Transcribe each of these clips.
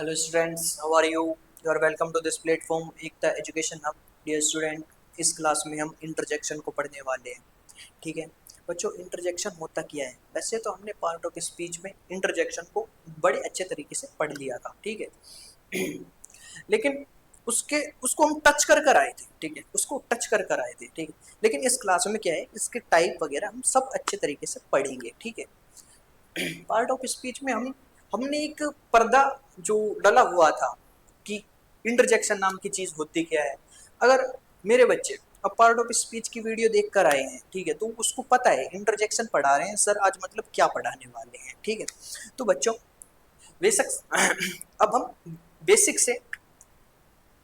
Hello students, how are you? You are welcome to this platform Ekta education hub. Dear student, इस class में हम interjection को पढ़ने वाले हैं। ठीक है बच्चों, इंटरजेक्शन होता क्या है? वैसे तो हमने पार्ट ऑफ स्पीच में इंटरजेक्शन को बड़े अच्छे तरीके से पढ़ लिया था, ठीक है। लेकिन उसको हम टच कर आए थे, ठीक है, उसको टच कर आए थे, ठीक है। लेकिन इस क्लास में क्या है, इसके टाइप वगैरह हम सब अच्छे तरीके से पढ़ेंगे, ठीक है। पार्ट ऑफ स्पीच में हमने एक पर्दा जो डला हुआ था कि इंटरजेक्शन नाम की चीज होती क्या है। अगर मेरे बच्चे अब पार्ट ऑफ स्पीच की वीडियो देख कर आए हैं, ठीक है, तो उसको पता है इंटरजेक्शन पढ़ा रहे हैं सर आज, मतलब क्या पढ़ाने वाले हैं, ठीक है। तो बच्चों बेसिक अब हम बेसिक से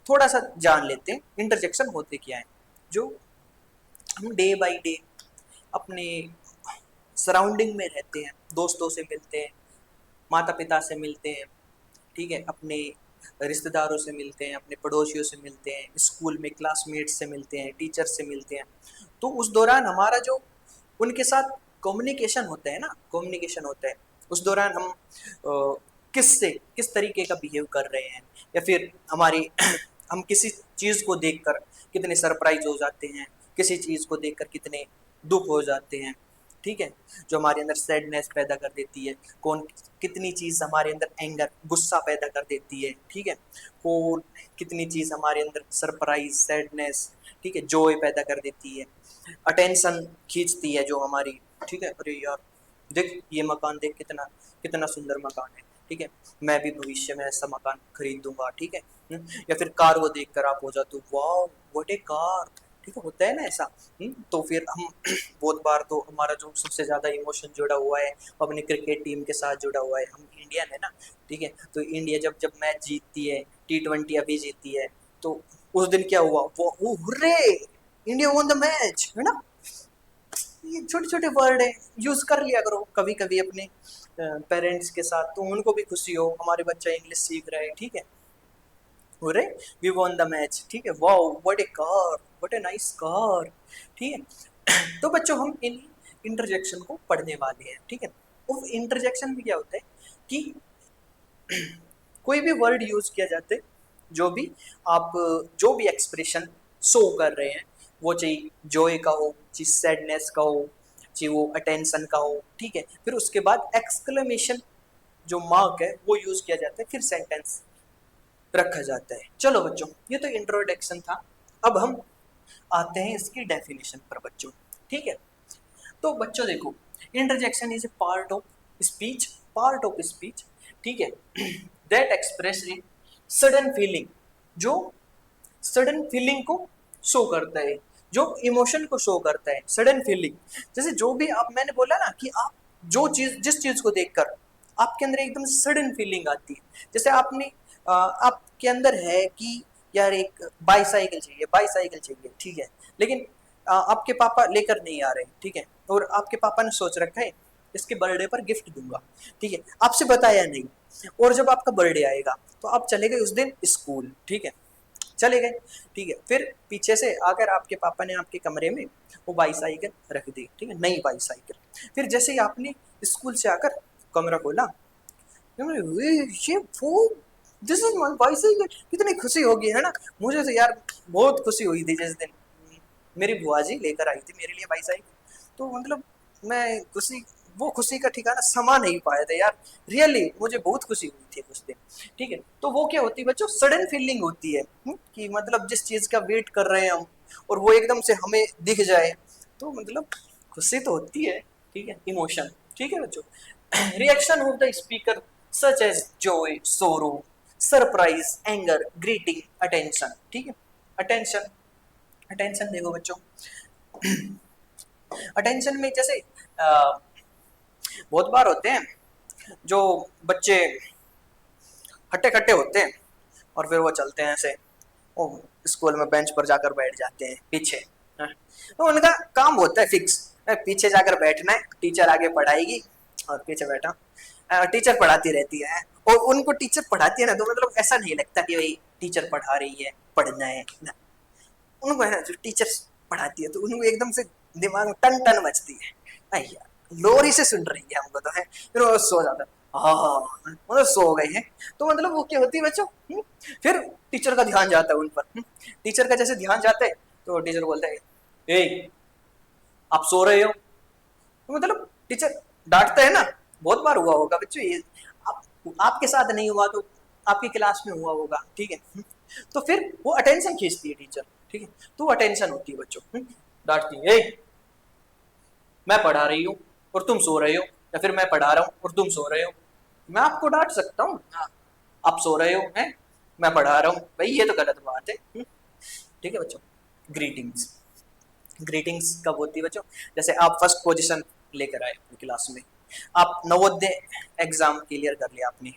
थोड़ा सा जान लेते हैं इंटरजेक्शन होते क्या है। जो हम डे बाय डे अपने सराउंडिंग में रहते हैं, दोस्तों से मिलते हैं, माता पिता से मिलते हैं, ठीक है, अपने रिश्तेदारों से मिलते हैं, अपने पड़ोसियों से मिलते हैं, स्कूल में क्लासमेट से मिलते हैं, टीचर से मिलते हैं। तो उस दौरान हमारा जो उनके साथ कम्युनिकेशन होता है ना, कम्युनिकेशन होता है, उस दौरान हम किस तरीके का बिहेव कर रहे हैं, या फिर हमारी हम किसी चीज़ को देखकर कितने सरप्राइज हो जाते हैं, किसी चीज़ को देखकर कितने दुख हो जाते हैं, ठीक है, जो हमारे अंदर सैडनेस पैदा कर देती है। कौन कितनी चीज़ हमारे अंदर एंगर गुस्सा पैदा कर देती है, ठीक है। कौन कितनी चीज़ हमारे अंदर सरप्राइज सैडनेस, ठीक है, जॉय पैदा कर देती है। अटेंशन खींचती है जो हमारी, ठीक है। अरे यार देख ये मकान देख, कितना कितना सुंदर मकान है, ठीक है, मैं भी भविष्य में ऐसा मकान खरीदूंगा, ठीक है। या फिर कार को देख कर आप हो जाते हो, वाह व्हाट ए कार, ठीक है, होता है ना ऐसा। तो फिर हम बहुत बार तो हमारा जो सबसे ज़्यादा इमोशन जुड़ा हुआ है वो अपनी क्रिकेट टीम के साथ जुड़ा हुआ है। हम इंडियन है ना, ठीक है, तो इंडिया जब जब मैच जीतती है, T20 अभी जीती है, तो उस दिन क्या हुआ, वो hurray, India won the match, है ना। ये छोटे छोटे वर्ड है, यूज कर लिया करो कभी कभी अपने पेरेंट्स के साथ, तो उनको भी खुशी हो हमारे बच्चा इंग्लिश सीख रहा है, ठीक है। Hurray we won the match, ठीक है, wow what a car, what a nice car, ठीक है। तो बच्चों हम इन इंटरजेक्शन को पढ़ने वाले हैं, ठीक है। उस इंटरजेक्शन में क्या होता है कि कोई भी वर्ड यूज किया जाता है, जो भी आप जो भी एक्सप्रेशन शो कर रहे हैं, वो चाहिए जॉय का हो, चाहे सैडनेस का हो, चाहे वो अटेंशन का हो, ठीक है। फिर उसके बाद एक्सक्लेमेशन जो मार्क है वो यूज किया जाता है, फिर सेंटेंस रखा जाता है। चलो बच्चों, ये तो इंट्रोडक्शन था। अब हम आते हैं इसकी डेफिनेशन पर बच्चों, ठीक है। तो बच्चों देखो, interjection is a part of speech, ठीक है, that express in sudden feeling, जो सडन फीलिंग को शो करता है, जो इमोशन को शो करता है, सडन फीलिंग। जैसे जो भी आप मैंने बोला ना कि आप जो चीज जिस चीज को देखकर आपके अंदर एकदम सडन फीलिंग आती है। जैसे आपके अंदर है कि यार एक बाईसाइकिल चाहिए, ठीक है, लेकिन आपके पापा लेकर नहीं आ रहे, ठीक है, और आपके पापा ने सोच रखा है इसके बर्थडे पर गिफ्ट दूंगा, ठीक है, आपसे बताया नहीं। और जब आपका बर्थडे आएगा तो आप चले गए उस दिन स्कूल, ठीक है, चले गए, ठीक है। फिर पीछे से आकर आपके पापा ने आपके कमरे में वो बाईसाइकिल रख दी, ठीक है, नई बाईसाइकिल। फिर जैसे ही आपने स्कूल से आकर कमरा खोला, ये वो दिस इज माय बाइसाइकिल, कितनी खुशी होगी, है ना। मुझे तो यार बहुत खुशी हुई थी जिस दिन मेरी बुआ जी लेकर आई थी मेरे लिए बाइसाइकिल। तो मतलब मैं खुशी, वो खुशी का ठिकाना समा नहीं पाया था यार। रियली मुझे बहुत खुशी हुई थी उस दिन, ठीक है। तो वो क्या होती है बच्चों, सडन फीलिंग होती है, कि मतलब जिस चीज का वेट कर रहे हैं हम और वो एकदम से हमें दिख जाए, तो मतलब खुशी तो होती है, ठीक है, इमोशन, ठीक है बच्चों। Reaction of the speaker such as joy, sorrow, surprise, anger, greeting, attention, ठीक है। अटेंशन, अटेंशन देखो बच्चों, अटेंशन में जैसे बहुत बार होते हैं जो बच्चे हट्टे कट्टे होते हैं और फिर वो चलते हैं ऐसे, वो स्कूल में बेंच पर जाकर बैठ जाते हैं पीछे, हाँ। तो उनका काम होता है फिक्स, पीछे जाकर बैठना है, टीचर आगे पढ़ाएगी और पीछे बैठा, टीचर पढ़ाती रहती है। और उनको टीचर पढ़ाती है ना, तो मतलब ऐसा नहीं लगता कि भाई टीचर पढ़ा रही है पढ़ना है ना। उनको है ना, जो टीचर पढ़ाती है तो उनको एकदम से दिमाग में टन टन मचती है, अय्या लोरी से सुन रही है हमको तो है, फिर वो सो जाता है। हाँ मतलब सो गए हैं। तो मतलब वो क्या होती है बच्चों, फिर टीचर का ध्यान जाता है उन पर। टीचर का जैसे ध्यान जाता है तो टीचर बोलता है, ए आप सो रहे हो। तो मतलब टीचर डांटता है ना, बहुत बार हुआ होगा बच्चों ये। आप, आपके साथ नहीं हुआ तो आपकी क्लास में हुआ होगा, ठीक है। तो फिर वो अटेंशन खींचती है टीचर, ठीक है। तो वो अटेंशन होती है बच्चों, डांटती है, "ए, मैं पढ़ा रही हूँ और तुम सो रहे हो, या फिर मैं पढ़ा रहा हूँ और तुम सो रहे हो, मैं आपको डांट सकता हूँ, आप सो रहे हो हैं, मैं पढ़ा रहा हूँ, भाई ये तो गलत बात है। ठीक है बच्चों। ग्रीटिंग्स, ग्रीटिंग्स कब होती है बच्चों, जैसे आप फर्स्ट पोजीशन लेकर आए अपनी क्लास में, आप नवोदय एग्जाम क्लियर कर लिया आपने,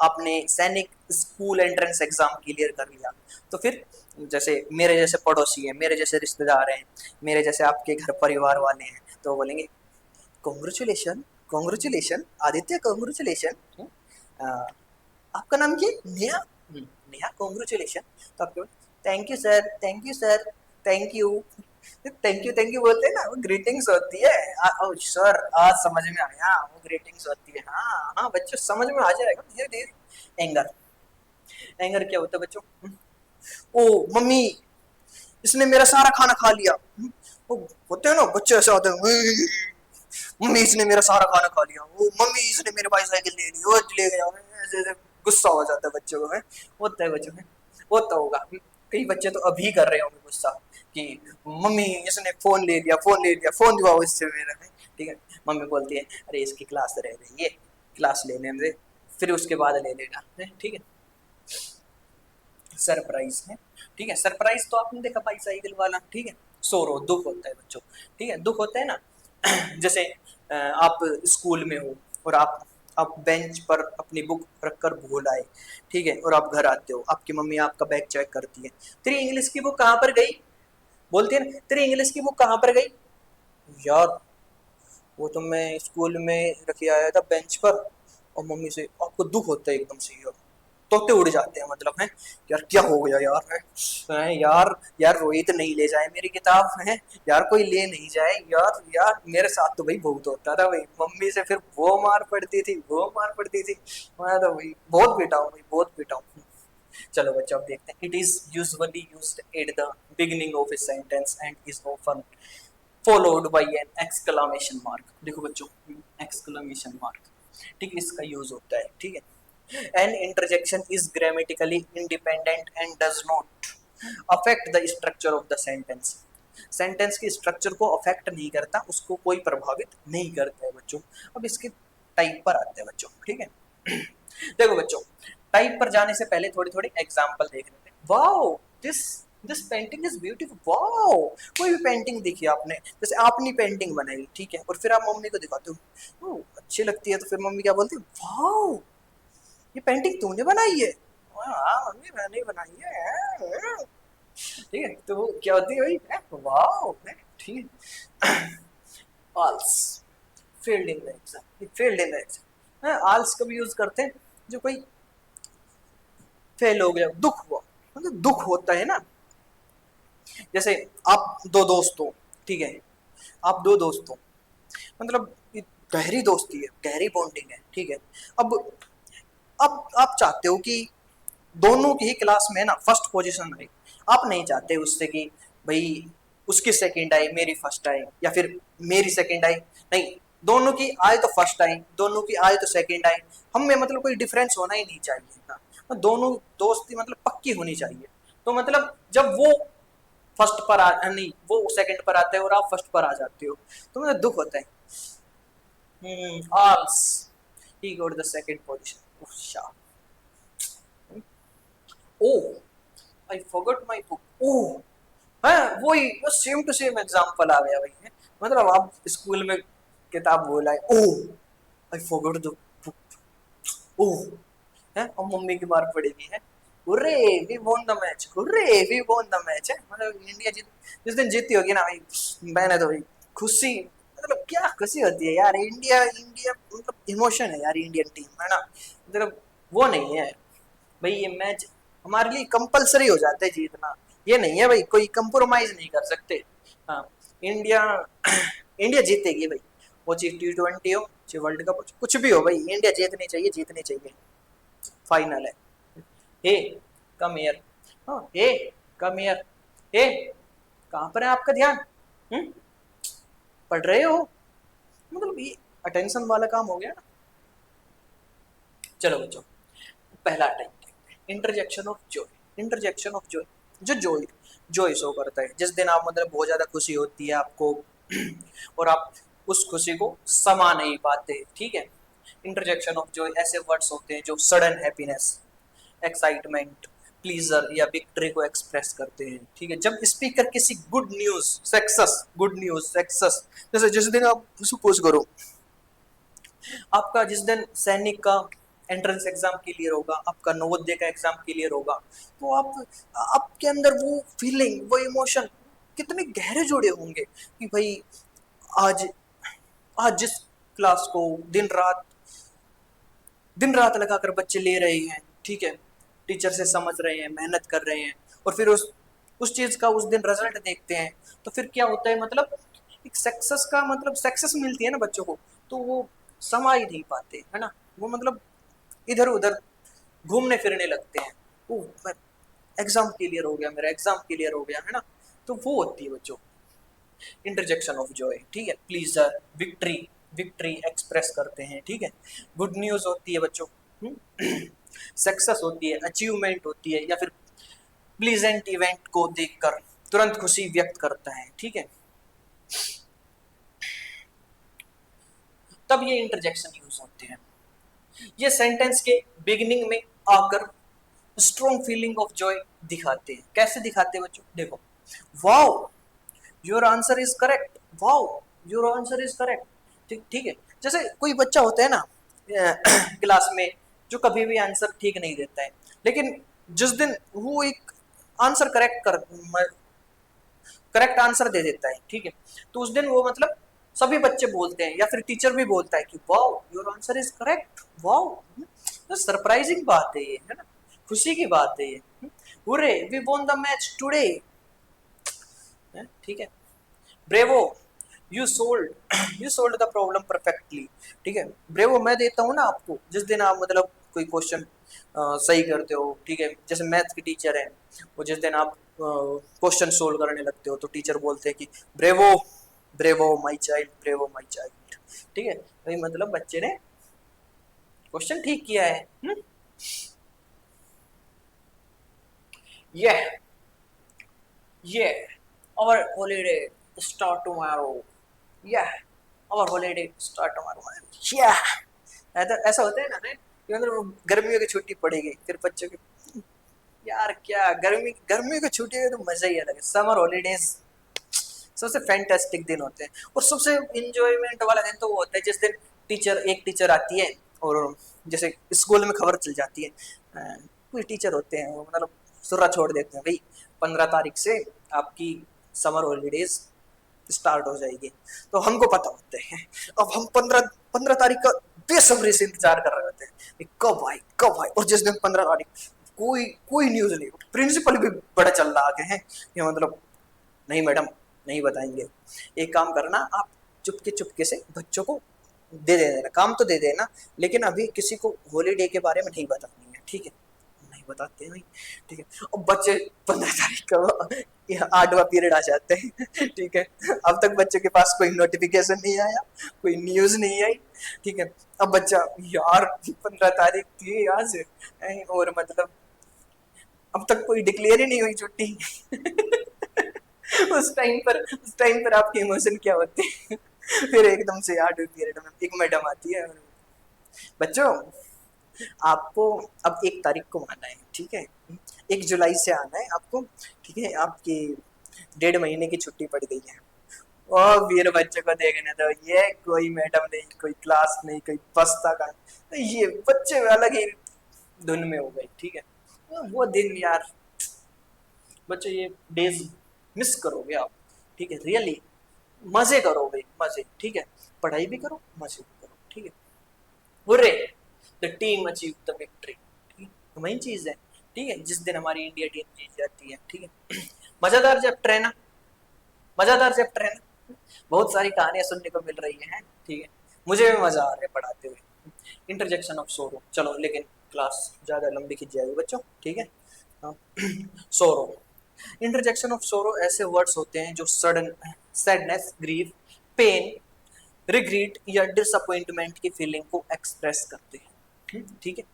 आपने सैनिक स्कूल एंट्रेंस एग्जाम क्लियर कर लिया, तो फिर जैसे मेरे जैसे पड़ोसी हैं, मेरे जैसे रिश्तेदार हैं, मेरे जैसे आपके घर परिवार वाले हैं, तो वो बोलेंगे कॉन्ग्रेचुलेशन, कॉन्ग्रेचुलेशन आदित्य, कॉन्ग्रेचुलेशन। आपका नाम क्या है? नेहा। नेहा कॉन्ग्रेचुलेशन। तो आपके thank you sir, thank you sir, thank you, thank you बोलते हैं ना, वो ग्रीटिंग्स होती है। सर आज समझ में आया, वो ग्रीटिंग्स होती है। हाँ हाँ बच्चों समझ में आ जाएगा धीरे धीरे। एंगर, एंगर क्या होता है बच्चों, ओ मम्मी इसने मेरा सारा खाना खा लिया। वो होते हैं ना बच्चे ऐसे होते हैं, मम्मी इसने मेरा सारा खाना खा लिया, वो मम्मी इसने मेरे बाईसाइकिल ले ली, वो ले गया, ऐसे ऐसे गुस्सा हो जाता है बच्चों को, है होता है बच्चों में, होता होगा। कई बच्चे तो अभी कर रहे होंगे गुस्सा कि मम्मी इसने फोन ले लिया, फोन ले लिया, फोन दिवाओ इससे मेरा, है ठीक है। मम्मी बोलती है अरे इसकी क्लास रह रही है, क्लास लेने दे, फिर उसके बाद ले लेना, ठीक है। सरप्राइज है, ठीक है। सरप्राइज तो आपने देखा बाईसाइकिल वाला, ठीक है। सोरो दुख होता है बच्चों, ठीक है, दुख होता है ना। जैसे आप स्कूल में हो और आप बेंच पर अपनी बुक रखकर भूल आए, ठीक है, और आप घर आते हो, आपकी मम्मी आपका बैग चेक करती है, तेरी इंग्लिश की बुक कहाँ पर गई, बोलती है ना तेरी इंग्लिश की बुक कहाँ पर गई, यार वो तो मैं स्कूल में रखे आया था बेंच पर। और मम्मी से आपको दुख होता है एकदम से, यार तोते उड़ जाते हैं, मतलब है यार क्या हो गया यार, है यार, यार रोहित नहीं ले जाए मेरी किताब, है यार कोई ले नहीं जाए यार, यार मेरे साथ तो भाई बहुत होता था भाई, मम्मी से फिर वो मार पड़ती थी, वो मार पड़ती थी, मैं तो भाई बहुत पीटा हूँ भाई, बहुत पीटा हूँ। चलो बच्चों अब देखते हैं, it is usually used at the beginning of a sentence and is often followed by an exclamation mark. देखो बच्चों, एक्सक्लेमेशन मार्क, ठीक है, इसका यूज होता है, ठीक है। An interjection is grammatically independent and does not affect the structure of the sentence. Sentence के स्ट्रक्चर को अफेक्ट नहीं करता, उसको कोई प्रभावित नहीं करता है बच्चों। अब इसके टाइप पर आते हैं बच्चों, ठीक है। देखो बच्चों, टाइप पर जाने से पहले थोड़ी थोड़ी एग्जांपल देख लेते हैं। Wow, this this painting is beautiful, wow. कोई भी पेंटिंग देखी आपने, जैसे आपने पेंटिंग बनाई, ठीक है, और फिर आप मम्मी को दिखाते हो, ओ अच्छी लगती है, तो फिर मम्मी क्या बोलती है, वाओ ये पेंटिंग तूने बनाई है, हाँ मम्मी मैंने बनाई है, ठीक है। तो वो क्या होती है भाई, वाओ, ठीक है। Alas, failed in the exam, failed in the exam, alas कब यूज करते हैं, जो कोई फेल हो गया, दुख हुआ, मतलब दुख होता है ना। जैसे आप दो दोस्त हो, ठीक है, आप दो दोस्त हो, मतलब गहरी दोस्ती है, गहरी बॉन्डिंग है, ठीक है। अब अब आप चाहते हो कि दोनों की ही क्लास में ना फर्स्ट पोजीशन आए, आप नहीं चाहते उससे कि भाई उसकी सेकंड आई मेरी फर्स्ट आई, या फिर मेरी सेकंड आई, नहीं, दोनों की आए तो फर्स्ट आई, दोनों की आए तो सेकंड आई, हम में मतलब कोई डिफरेंस होना ही नहीं चाहिए ना, तो दोनों दोस्ती मतलब पक्की होनी चाहिए। तो मतलब जब वो फर्स्ट पर आ नहीं वो सेकंड पर आते हैं और आप फर्स्ट पर आ जाते हो, तो मुझे दुख होता है। आल्स, he got the second position, उफ़, oh I forgot my book, oh है वही, वो सेम टू सेम एग्जांपल आ गया भाई, मतलब आप स्कूल में किताब बोला है, oh I forgot the book, oh है, और मम्मी की मार पड़ेगी, है hurray we won the match, hurray we won the match, है मतलब इंडिया जीत, जिस दिन जीती होगी ना भाई, मैंने तो भाई खुशी, मतलब क्या खुशी होती है यार, इंडिया इंडिया मतलब इमोशन है यार, इंडियन टीम है ना, मतलब वो नहीं है भाई, ये मैच हमारे लिए कंपलसरी हो जाता है जीतना, ये नहीं है भाई, कोई कंप्रोमाइज नहीं कर सकते। हाँ, इंडिया इंडिया जीतेगी भाई, वो चाहे T20 हो, चाहे वर्ल्ड कप हो, कुछ भी हो भाई, इंडिया जीतनी चाहिए, जीतनी चाहिए, फाइनल है। हे कम हियर, हाँ हे कम हियर, हे कहाँ पर है आपका ध्यान? हम्म, पढ़ रहे हो? मतलब ये अटेंशन वाला काम हो गया ना। चलो बच्चों, पहला attempt, interjection of Joy. Interjection of Joy, जो जॉय जॉय शो करता है जिस दिन आप मतलब बहुत ज्यादा खुशी होती है आपको और आप उस खुशी को समा नहीं पाते, ठीक है। इंटरजेक्शन ऑफ जॉय ऐसे वर्ड्स होते हैं जो सडन हैप्पीनेस, एक्साइटमेंट, प्लीजर या विक्ट्री को एक्सप्रेस करते हैं, ठीक है। जब स्पीकर किसी good news, success, good news success, जैसे जिस दिन आप सपोज करो आपका जिस दिन सैनिक का एंट्रेंस एग्जाम क्लियर होगा, आपका नवोदय का एग्जाम क्लियर होगा, तो आप आपके अंदर वो फीलिंग, वो इमोशन कितने गहरे जुड़े होंगे कि भाई आज आज जिस क्लास को दिन रात लगाकर बच्चे ले रहे हैं, ठीक है, टीचर से समझ रहे हैं, मेहनत कर रहे हैं, और फिर उस चीज का उस दिन रिजल्ट देखते हैं, तो फिर क्या होता है, मतलब एक सक्सेस का मतलब सक्सेस मिलती है ना बच्चों को, तो वो समा ही नहीं पाते, है ना। वो मतलब इधर उधर घूमने फिरने लगते हैं। वो एग्जाम क्लियर हो गया, मेरा एग्जाम क्लियर हो गया, है ना। तो वो होती है बच्चों इंटरजेक्शन ऑफ जॉय, ठीक है। प्लीजर, विक्ट्री, विक्ट्री एक्सप्रेस करते हैं, ठीक है। गुड न्यूज होती है बच्चों, सक्सेस होती है, अचीवमेंट होती है, या फिर प्लीजेंट इवेंट को देखकर तुरंत खुशी व्यक्त करता है, ठीक है। तब ये इंटरजेक्शन यूज होते हैं। ये सेंटेंस के बिगिनिंग में आकर स्ट्रॉन्ग फीलिंग ऑफ जॉय दिखाते हैं। कैसे दिखाते हैं बच्चों, देखो, wow your answer is correct, wow your answer is correct, ठीक ठीक है। जैसे कोई बच्चा होता है ना क्लास में, जो कभी भी आंसर ठीक नहीं देता है, लेकिन जिस दिन वो एक आंसर करेक्ट आंसर दे देता है, ठीक है, तो उस दिन वो मतलब सभी बच्चे बोलते हैं या फिर टीचर भी बोलता है कि wow your answer is correct, wow. तो सरप्राइजिंग बात है ये, है ना, खुशी की बात है ये। Hurray we won the match today, ठीक है। Bravo you solved the problem perfectly, ठीक है। ब्रेवो मैं देता हूँ ना आपको जिस दिन आप मतलब कोई क्वेश्चन सही करते हो, ठीक है। जैसे मैथ की टीचर है, वो जिस दिन आप क्वेश्चन सोल्व करने लगते हो तो टीचर बोलते हैं कि bravo, bravo my child, bravo my child, ठीक है। भाई मतलब बच्चे ने क्वेश्चन ठीक किया है। ये ये our holiday start tomorrow, yeah our holiday start tomorrow, yeah। ऐसा होता है ना, कि मतलब गर्मियों की छुट्टी पड़ेगी, फिर बच्चों की यार क्या गर्मियों की छुट्टी का तो मजा ही अलग है। समर हॉलीडेज सबसे फैंटास्टिक दिन होते हैं, और सबसे इंजॉयमेंट वाला दिन तो वो होता है जिस दिन एक टीचर आती है, और जैसे स्कूल में खबर चल जाती है, कुछ टीचर होते हैं वो मतलब सुर्रा छोड़ देते हैं, भाई 15 तारीख से आपकी समर हॉलीडेज स्टार्ट हो जाएगी। तो हमको पता होता है, अब हम 15 तारीख का बेसब्री से इंतजार कर रहे होते हैं, कब आए कब आए। और जिस दिन 15 तारीख कोई कोई न्यूज नहीं, प्रिंसिपल भी बड़ा चल रहा आगे है, ये मतलब नहीं मैडम नहीं बताएंगे। एक काम करना, आप चुपके चुपके से बच्चों को दे देना, काम तो दे देना, लेकिन अभी किसी को हॉलीडे के बारे में नहीं बतानी है, ठीक है। नहीं बताते नहीं, ठीक है। अब बच्चे 15 तारीख का 8वां पीरियड आ जाते हैं, ठीक है। अब तक बच्चों के पास कोई नोटिफिकेशन नहीं आया, कोई न्यूज नहीं आई, ठीक है। अब बच्चा यार 15 तारीख थी आज, और मतलब अब तक कोई डिक्लेयर ही नहीं हुई छुट्टी। उस टाइम पर आपके इमोशन क्या होते हैं? फिर एकदम से 8वें पीरियड में एक मैडम आती है, बच्चों आपको अब 1 तारीख को आना है, ठीक है, 1 जुलाई से आना है आपको, ठीक है। आपकी 1.5 महीने की छुट्टी पड़ गई है। और वीर बच्चों को देखने तो ये कोई मैडम नहीं, कोई क्लास नहीं, कोई बस्ता का, ये बच्चे अलग ही धुन में हो गए, ठीक है। वो दिन यार बच्चों, ये डेज मिस करोगे आप, ठीक है। रियली मजे करोगे, मजे, ठीक है। पढ़ाई भी करो, मजे भी करो, ठीक है। Hurray the team achieve the victory, ठीक है, वही चीज है, ठीक है। जिस दिन हमारी इंडिया टीम जीत जाती है, ठीक है। मजेदार चैप्टर है ना, मजेदार चैप्टर है ना, बहुत सारी कहानियां सुनने को मिल रही हैं, ठीक है। मुझे भी मजा आ रहा है पढ़ाते हुए। इंटरजेक्शन ऑफ सोरो, चलो लेकिन क्लास ज्यादा लंबी खिंच जाएगी बच्चों, ठीक है। सोरो, इंटरजेक्शन ऑफ सोरो ऐसे वर्ड्स होते हैं जो sudden sadness, grief, pain, regret या डिसअपॉइंटमेंट की फीलिंग को एक्सप्रेस करते हैं, ठीक है।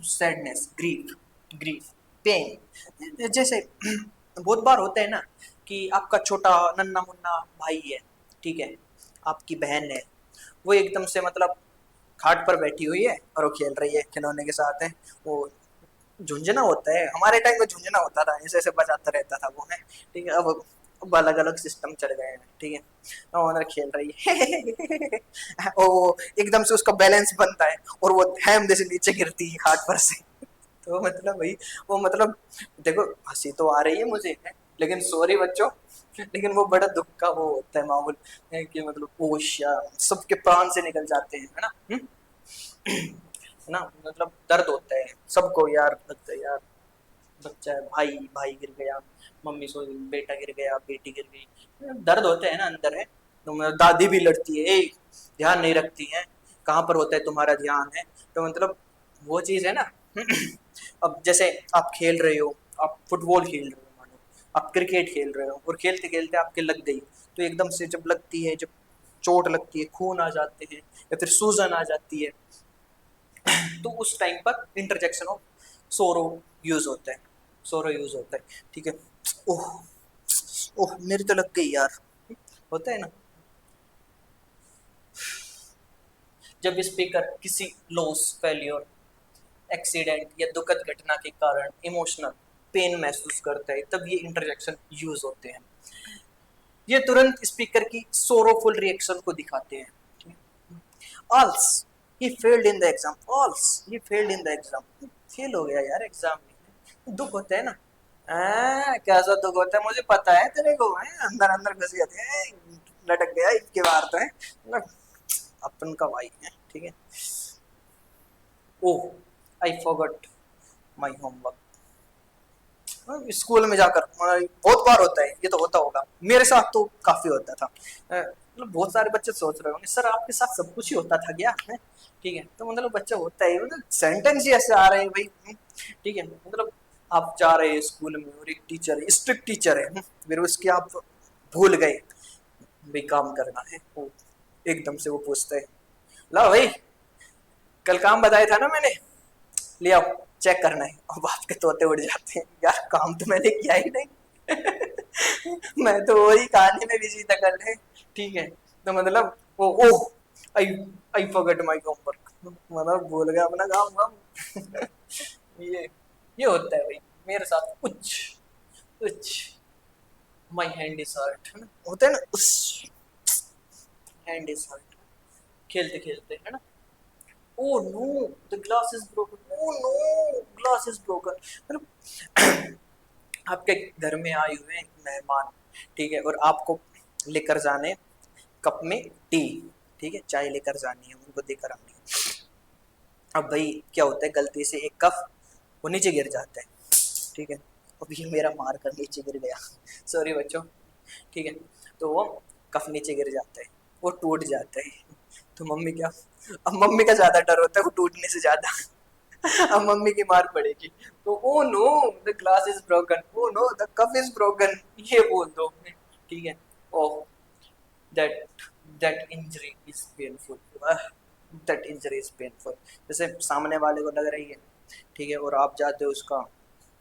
सैडनेस, ग्रीफ, ग्रीफ, पेन, जैसे बहुत बार होता है ना कि आपका छोटा नन्ना मुन्ना भाई है, ठीक है, आपकी बहन है, वो एकदम से मतलब खाट पर बैठी हुई है और वो खेल रही है खिलौने के साथ है, वो झुंझुना होता है, हमारे टाइम में झुंझुना होता था, ऐसे ऐसे बजाता रहता था वो है, ठीक है। अब अलग अलग सिस्टम चल गए हैं, ठीक है। ओनर खेल रही है और वो एकदम से उसका बैलेंस बनता है और वो हैम जैसे नीचे गिरती है खाट पर से। तो मतलब भाई, वो मतलब देखो हंसी तो आ रही है मुझे है, लेकिन सॉरी बच्चों, लेकिन वो बड़ा दुख का वो होता है माहौल है कि मतलब ओशिया सबके प्राण से निकल जाते हैं, है ना। है ना, मतलब दर्द होता है सबको यार, लगता है यार बच्चा है, भाई भाई गिर गया, मम्मी सो, बेटा गिर गया, बेटी गिर गई, दर्द होते हैं ना अंदर है। तो मतलब दादी भी लड़ती है, "ए, ध्यान नहीं रखती है, कहाँ पर होता है तुम्हारा ध्यान है।" तो मतलब वो चीज़ है ना। अब जैसे आप खेल रहे हो, आप फुटबॉल खेल रहे हो मानो, आप क्रिकेट खेल रहे हो और खेलते खेलते आपके लग गई, तो एकदम से जब लगती है, जब चोट लगती है, खून आ जाते हैं या फिर सूजन आ जाती है, तो उस टाइम पर इंटरजेक्शन ऑफ सोरो यूज होता है, सोरो यूज होता है, ठीक है। ओह, ओह मेरी तो लग गई यार, होता है ना। जब स्पीकर किसी लॉस, फेल्योर, एक्सीडेंट या दुखद घटना के कारण इमोशनल पेन महसूस करता है, तब ये इंटरजेक्शन यूज होते हैं। ये तुरंत स्पीकर की सोरोफुल रिएक्शन को दिखाते हैं। Alas, he failed in the exam, alas he failed in the exam, fail हो गया यार एग्जाम में, दुख होता है ना। कैसा दुख होता है मुझे पता है, तेरे को है अंदर अंदर घुस गए थे, लटक गया इसके बाहर तो है मतलब, अपन का भाई है, ठीक है। Oh, I forgot my homework, school में जाकर बहुत बार होता है, ये तो होता होगा, मेरे साथ तो काफी होता था। मतलब बहुत सारे बच्चे सोच रहे होंगे सर आपके साथ सब कुछ ही होता था क्या है, ठीक है। तो मतलब बच्चा होता है, मतलब सेंटेंस ही ऐसे आ रहे हैं भाई, ठीक है। मतलब आप जा रहे हैं स्कूल में और एक टीचर है, स्ट्रिक्ट टीचर है, फिर उसके आप भूल गए भाई काम करना है, वो एकदम से वो पूछते हैं, ला भाई कल काम बताया था ना मैंने, ले आओ चेक करना है, और बाप के तोते उड़ जाते हैं, यार काम तो मैंने किया ही नहीं। मैं तो वही कहानी में बिजी था कल है, ठीक है। तो मतलब वो ओह, आई आई फॉरगॉट माय होमवर्क, मतलब भूल गया अपना काम वाम। ये ये होता है भाई मेरे साथ, कुछ कुछ माय हैंड इज हर्ट, है ना, होता है ना उस, हैंड इज हर्ट, खेलते खेलते है ना। Oh no, the glass is broken, oh no glass is broken, मतलब आपके घर में आए हुए हैं मेहमान, ठीक है, और आपको लेकर जाने कप में टी, ठीक है, चाय लेकर जानी है, उनको देकर आनी है। अब भाई क्या होता है, गलती से एक कप वो नीचे गिर जाता है, ठीक है। अब ये मेरा मार कर नीचे गिर गया, सॉरी बच्चों, ठीक है। तो वो कप नीचे गिर जाता है, वो टूट जाता है, तो मम्मी क्या, अब मम्मी का ज्यादा डर होता है वो टूटने से ज्यादा। अब मम्मी की मार पड़ेगी, तो oh no the glass is broken, oh no the cup is broken, ये बोल दो, ठीक है। Oh, that that injury is painful, that injury is painful, जैसे सामने वाले को लग रही है, ठीक है, और आप जाते हो उसका,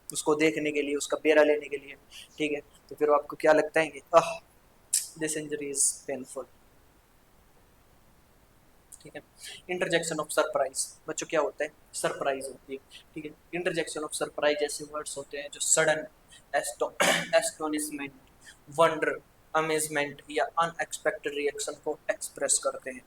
उसको देखने के लिए, उसका बेरा लेने के लिए, ठीक है। तो फिर आपको क्या लगता है कि दिस इंजरी इज पेनफुल, ठीक है। इंटरजेक्शन ऑफ सरप्राइज, बच्चों क्या होता है, सरप्राइज होती है, ठीक है। इंटरजेक्शन ऑफ सरप्राइज ऐसे वर्ड्स होते हैं जो सडन एस्टोनिशमेंट, वंडर, अमेजमेंट या अनएक्सपेक्टेड रिएक्शन को एक्सप्रेस करते हैं।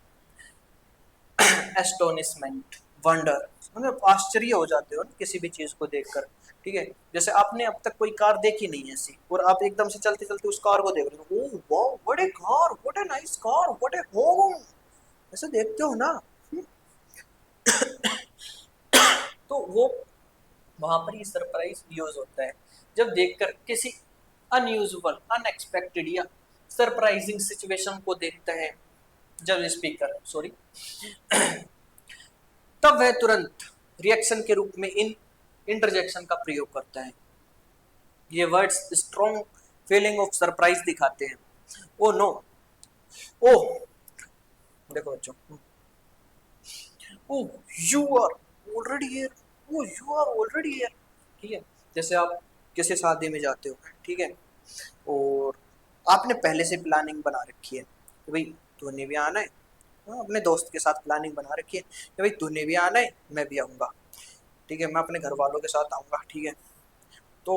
एस्टोनिशमेंट, वंडर, मतलब आश्चर्य हो जाते हो ना किसी भी चीज को देखकर, ठीक है। जैसे आपने अब तक कोई कार देखी नहीं ऐसी, और आप एकदम से चलते चलते उस कार को देख रहे हो, oh wow what a car, what a nice car, what A home, ऐसे देखते हो ना। तो वो वहां पर ये सरप्राइज यूज होता है, जब देखकर किसी अनयूजुअल, अनएक्सपेक्टेड या सरप्राइजिंग सिचुएशन को देखता है जब स्पीकर सॉरी तब वह तुरंत रिएक्शन के रूप में इन इंटरजेक्शन का प्रयोग करता है। ये words strong feeling of surprise दिखाते हैं। ओ नो, ओह देखो बच्चों, oh you are already here, oh you are already here. ठीक है, जैसे आप किसी शादी में जाते हो, ठीक है, और आपने पहले से प्लानिंग बना रखी है कि भाई तूने भी आना है, अपने दोस्त के साथ प्लानिंग बना रखी है कि भाई तूने भी आना है, मैं भी आऊँगा, ठीक है, मैं अपने घर वालों के साथ आऊँगा, ठीक है। तो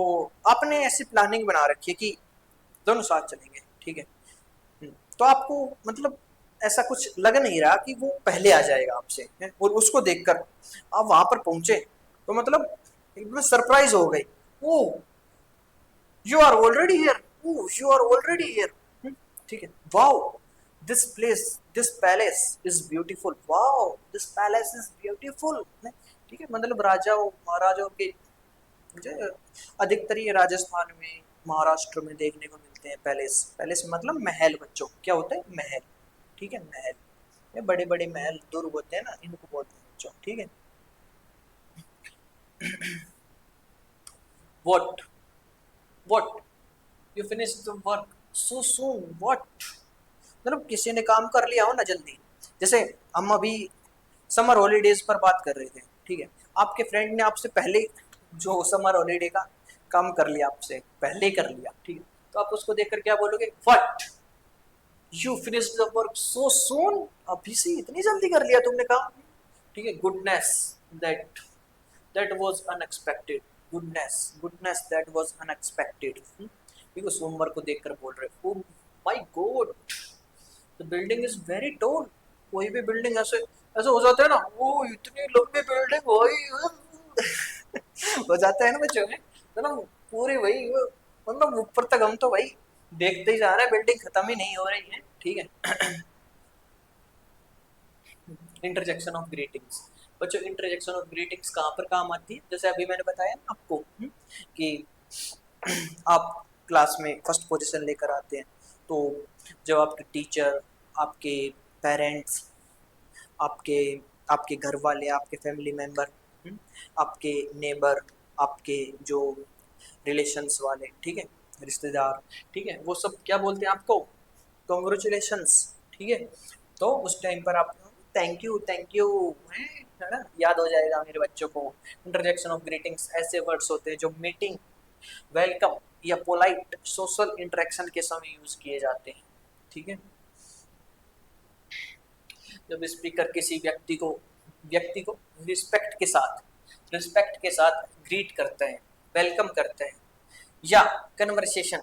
आपने ऐसी प्लानिंग बना रखी है कि दोनों साथ चलेंगे, ठीक है। तो आपको मतलब ऐसा कुछ लग नहीं रहा कि वो पहले आ जाएगा आपसे, और उसको देखकर आप वहां पर पहुंचे तो मतलब एकदम सरप्राइज हो गई। Oh you are already here, oh you are already here. ठीक है, wow this place, this palace is beautiful, wow this palace is beautiful. ठीक है, मतलब राजाओं महाराजाओं के मुझे अधिकतर ये राजस्थान में महाराष्ट्र में देखने को मिलते हैं पैलेस। पैलेस मतलब महल बच्चों, क्या होता है महल, ठीक है, महल, ये बड़े बड़े महल दुर्ग होते हैं ना, इनको बोलते हैं बच्चों, ठीक है। What what you finish the work so soon, what मतलब किसी ने काम कर लिया हो ना जल्दी। जैसे हम अभी समर हॉलीडेज पर बात कर रहे थे, ठीक है, आपके फ्रेंड ने आपसे पहले जो समर हॉलीडे का काम कर लिया, आपसे पहले कर लिया, ठीक है, तो आप उसको देखकर क्या बोलोगे, what you finish the work so soon, अभी से इतनी जल्दी कर लिया तुमने काम, ठीक है। Goodness that that was unexpected, goodness goodness that was unexpected. ठीक है, सोमवार को देखकर बोल रहे, oh my God the building is very tall. कोई भी बिल्डिंग ऐसे ऐसे हो जाता है ना, वो इतनी लंबी बिल्डिंग भाई हो जाता है ना बच्चों में, मतलब पूरी भाई मतलब ऊपर तक हम तो भाई देखते ही जा रहे हैं, बिल्डिंग खत्म ही नहीं हो रही है, ठीक है। इंटरजेक्शन ऑफ ग्रीटिंग्स बच्चों, इंटरजेक्शन ऑफ ग्रीटिंग्स कहाँ पर काम आती है, जैसे अभी मैंने बताया ना आपको, कि आप क्लास में फर्स्ट पोजीशन लेकर आते हैं, तो जब आपके टीचर, आपके पेरेंट्स, आपके आपके घर वाले, आपके फैमिली मेम्बर, आपके नेबर, आपके जो रिलेशंस वाले, ठीक है, रिश्तेदार, ठीक है, वो सब क्या बोलते हैं आपको, कॉन्ग्रेचुलेशंस, ठीक है। तो उस टाइम पर आप थैंक यू है ना, याद हो जाएगा मेरे बच्चों को। इंटरजेक्शन ऑफ ग्रीटिंग्स ऐसे वर्ड्स होते हैं जो मीटिंग, वेलकम या पोलाइट सोशल इंटरेक्शन के समय यूज किए जाते हैं, ठीक है। जब स्पीकर किसी व्यक्ति को रिस्पेक्ट के साथ ग्रीट करते हैं, वेलकम करते हैं या कन्वर्सेशन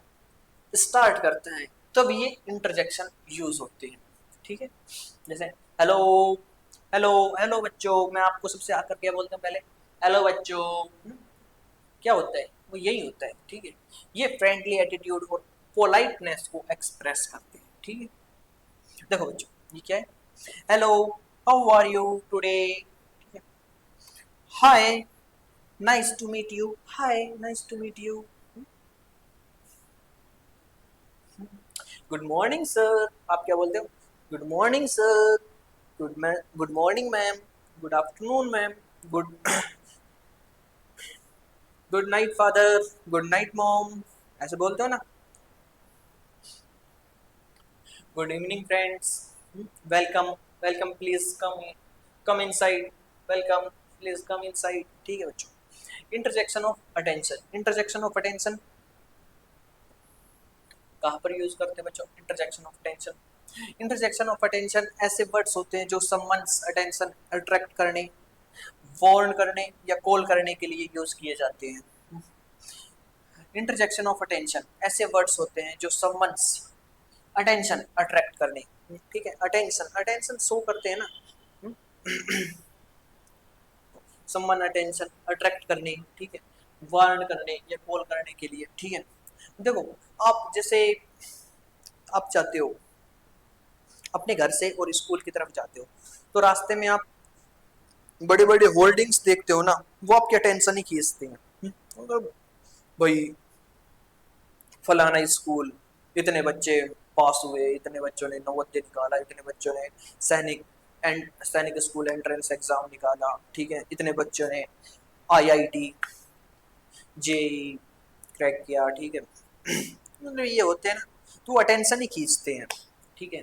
स्टार्ट करते हैं, तब ये इंटरजेक्शन यूज होते हैं, ठीक है। जैसे हेलो हेलो हेलो बच्चों, मैं आपको सबसे आकर क्या बोलता हूँ पहले, हेलो बच्चों, क्या होता है वो यही होता है, ठीक है। ये फ्रेंडली एटीट्यूड और पोलाइटनेस को एक्सप्रेस करते हैं, ठीक है। देखो बच्चों ये क्या है, hello how are you today, hi nice to meet you, hi nice to meet you, good morning sir, आप क्या बोलते हो, good morning sir, good morning ma'am, good afternoon ma'am, good good night father, good night mom, ऐसे बोलते हो ना। Good evening friends, welcome welcome please come inside, welcome please come inside, ठीक है बच्चों। Interjection of attention, interjection of attention कहाँ पर use करते हैं बच्चों, interjection of attention, interjection of attention ऐसे वर्ड्स होते हैं जो समवन्स अटेंशन अट्रैक्ट करने, वार्न करने या कॉल करने के लिए यूज किए जाते हैं। इंटरजेक्शन ऑफ अटेंशन ऐसे वर्ड्स होते हैं जो समवन्स अटेंशन अट्रैक्ट करने, ठीक है, अटेंशन अटेंशन शो करते हैं ना, समवन अटेंशन अट्रैक्ट करने, ठीक है, वार्न करने या कॉल करने के लिए, ठीक है। देखो आप जैसे आप जाते हो अपने घर से और स्कूल की तरफ जाते हो, तो रास्ते में आप बड़े बड़े होल्डिंग्स देखते हो ना, वो आपकी अटेंशन ही खींचते हैं, मतलब भाई फलाना स्कूल, इतने बच्चे पास हुए, इतने बच्चों ने नवोदय निकाला, इतने बच्चों ने सैनिक स्कूल एंट्रेंस एग्जाम निकाला, ठीक है, इतने बच्चों ने आईआईटी जेई क्रैक किया, ठीक है। मतलब ये होते हैं ना, तो अटेंशन ही खींचते हैं, ठीक है।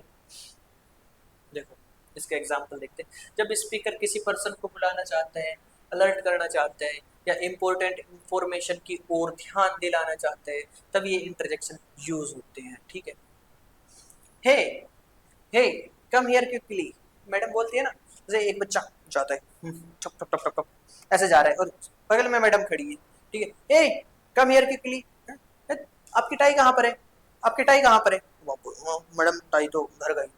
देखो इसका एग्जाम्पल देखते हैं। जब स्पीकर किसी पर्सन को बुलाना चाहते हैं, अलर्ट करना चाहते हैं, या इम्पोर्टेंट इंफॉर्मेशन की ओर ध्यान दिलाना चाहते हैं, तब ये इंटरजेक्शन यूज होते हैं, ठीक है। हे हे कम हियर क्विकली, मैडम बोलती है ना, जैसे एक बच्चा जाता है, टप टप टप टप टप ऐसे जा रहा है, और बगल में मैडम खड़ी है, ठीक है। हे कम हियर क्विकली, आपकी टाई कहाँ पर है, आपकी टाई कहाँ पर है? मैडम टाई तो घर गई,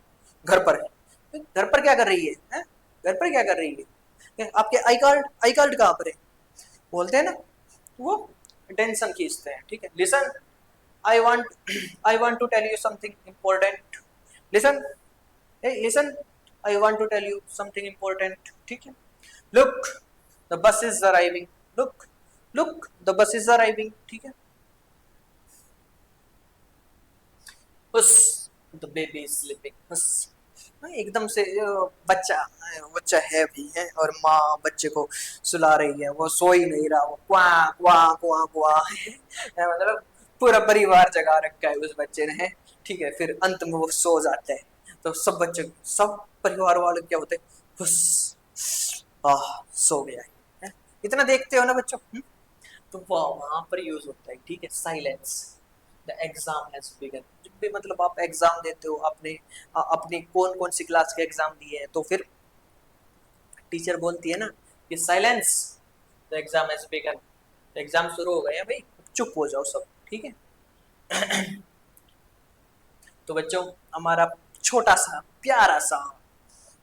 घर पर है। घर पर क्या कर रही है, हैं? घर पर क्या कर रही है? आपके आई कार्ड कहाँ पर है? बोलते हैं ना, वो टेंशन खींचते हैं, ठीक है। Listen, I want I want to tell you something important. Listen, hey listen, I want to tell you something important, ठीक है। look the bus is arriving, look the bus is arriving, ठीक है। बस the baby is sleeping, बस एकदम से बच्चा बच्चा है भी है, और माँ बच्चे को सुला रही है, वो सो ही नहीं रहा, वो क्वा क्वा क्वा क्वा मतलब पूरा परिवार जगा रखा है उस बच्चे ने, ठीक है। फिर अंत में वो सो जाता है, तो सब बच्चे, सब परिवार वाले क्या होते हैं, बस सो गया है। इतना देखते हो ना बच्चों, तो वहां पर यूज होता है, ठीक है, silence. The exam has begin, जब भी मतलब आप एग्जाम देते हो, आपने अपने कौन कौन सी क्लास के एग्जाम दिए हैं, तो फिर टीचर बोलती है ना कि silence, the exam has begin, exam शुरू हो गया भाई, चुप हो जाओ सब, ठीक है। तो बच्चों हमारा छोटा सा प्यारा सा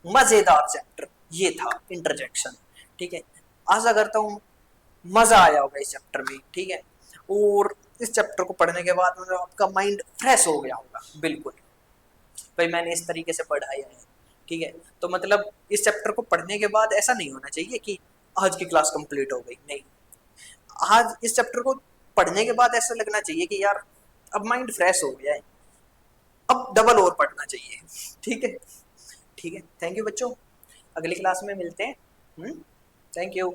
मजेदार चैप्टर ये था, इंटरजेक्शन, ठीक है। आशा करता हूँ मजा आया होगा इस चैप्टर में, ठीक है। और इस चैप्टर को पढ़ने के बाद मतलब आपका माइंड फ्रेश हो गया होगा, बिल्कुल भाई मैंने इस तरीके से पढ़ाया है, ठीक है। तो मतलब इस चैप्टर को पढ़ने के बाद ऐसा नहीं होना चाहिए कि आज की क्लास कंप्लीट हो गई, नहीं। आज इस चैप्टर को पढ़ने के बाद ऐसा लगना चाहिए कि यार अब माइंड फ्रेश हो गया है, अब डबल और पढ़ना चाहिए, ठीक है। ठीक है, थैंक यू बच्चों, अगली क्लास में मिलते हैं। Thank you.